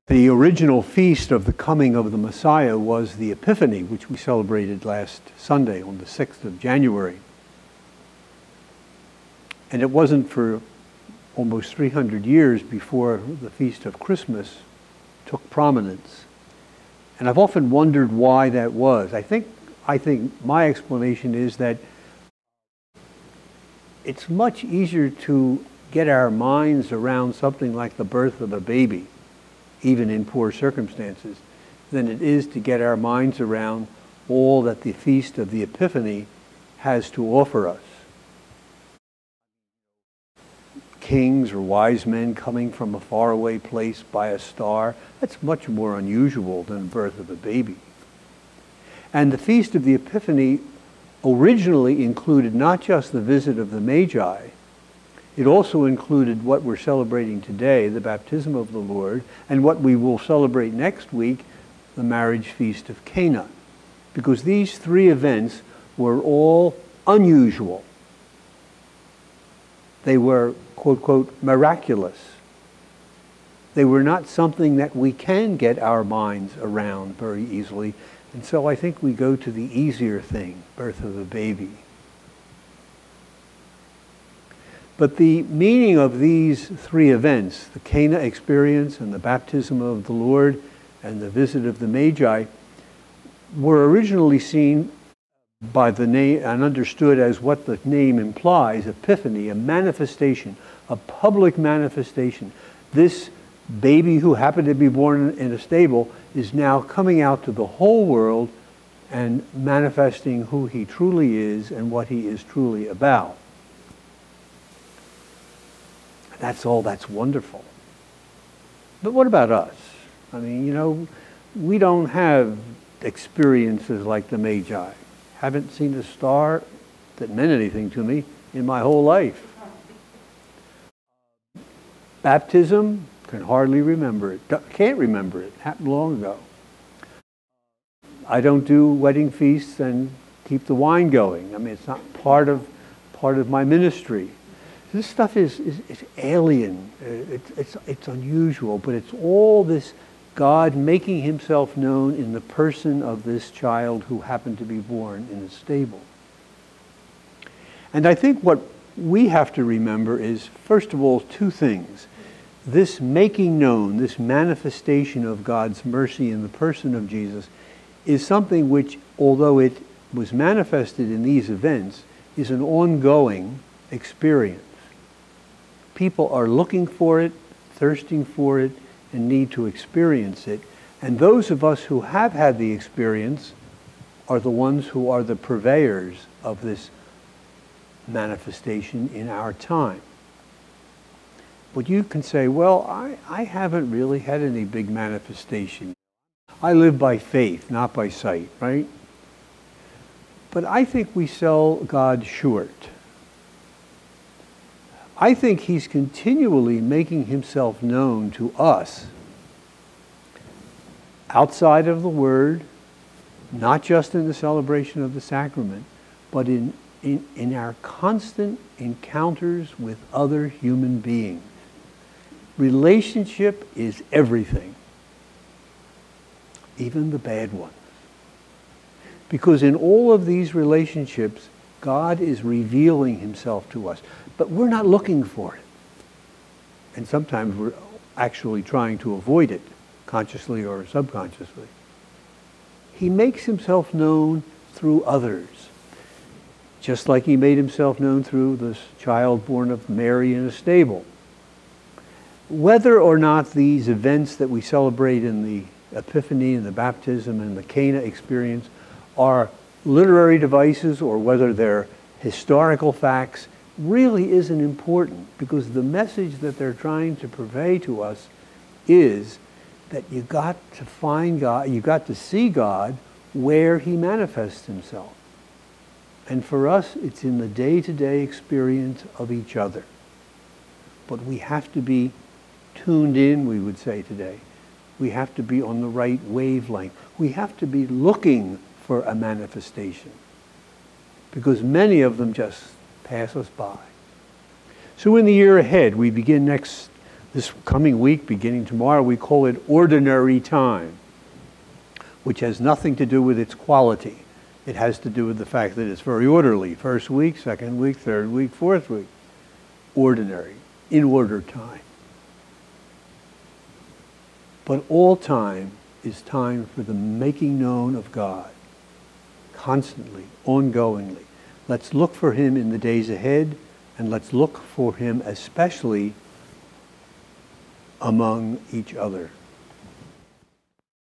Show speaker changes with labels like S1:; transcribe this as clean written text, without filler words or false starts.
S1: The original feast of the coming of the Messiah was the Epiphany, which we celebrated last Sunday on the 6th of January. And it wasn't for almost 300 years before the Feast of Christmas took prominence. And I've often wondered why that was. I think my explanation is that it's much easier to get our minds around something like the birth of a baby, even in poor circumstances, than it is to get our minds around all that the Feast of the Epiphany has to offer us. Kings or wise men coming from a faraway place by a star, that's much more unusual than the birth of a baby. And the Feast of the Epiphany originally included not just the visit of the Magi, it also included what we're celebrating today, the baptism of the Lord, and what we will celebrate next week, the marriage feast of Cana. Because these three events were all unusual. They were, quote, quote, miraculous. They were not something that we can get our minds around very easily. And so I think we go to the easier thing, birth of a baby. But the meaning of these three events, the Cana experience and the baptism of the Lord and the visit of the Magi, were originally seen by the name and understood as what the name implies, Epiphany, a manifestation, a public manifestation. This baby who happened to be born in a stable is now coming out to the whole world and manifesting who he truly is and what he is truly about. That's wonderful. But what about us? I mean, we don't have experiences like the Magi. Haven't seen a star that meant anything to me in my whole life. Baptism, can hardly remember it. Can't remember it. Happened long ago. I don't do wedding feasts and keep the wine going. I mean, it's not part of my ministry. This stuff is alien. It's unusual, but it's all this God making himself known in the person of this child who happened to be born in a stable. And I think what we have to remember is, first of all, two things. This making known, this manifestation of God's mercy in the person of Jesus is something which, although it was manifested in these events, is an ongoing experience. People are looking for it, thirsting for it, and need to experience it. And those of us who have had the experience are the ones who are the purveyors of this manifestation in our time. But you can say, well, I haven't really had any big manifestation. I live by faith, not by sight, right? But I think we sell God short. I think he's continually making himself known to us outside of the Word, not just in the celebration of the sacrament, but in our constant encounters with other human beings. Relationship is everything, even the bad ones. Because in all of these relationships, God is revealing himself to us. But we're not looking for it. And sometimes we're actually trying to avoid it, consciously or subconsciously. He makes himself known through others. Just like he made himself known through this child born of Mary in a stable. Whether or not these events that we celebrate in the Epiphany and the baptism and the Cana experience are literary devices or whether they're historical facts really isn't important, because the message that they're trying to convey to us is that you got to find God, you got to see God where he manifests himself. And for us, it's in the day-to-day experience of each other. But we have to be tuned in, we would say today. We have to be on the right wavelength. We have to be looking for a manifestation, because many of them just pass us by. So in the year ahead, we begin next This coming week, beginning tomorrow, we call it ordinary time, which has nothing to do with its quality. It has to do with the fact that it's very orderly. First week, second week, third week, fourth week. Ordinary, in order time. But all time is time for the making known of God, constantly, ongoingly. Let's look for him in the days ahead, and let's look for him especially among each other.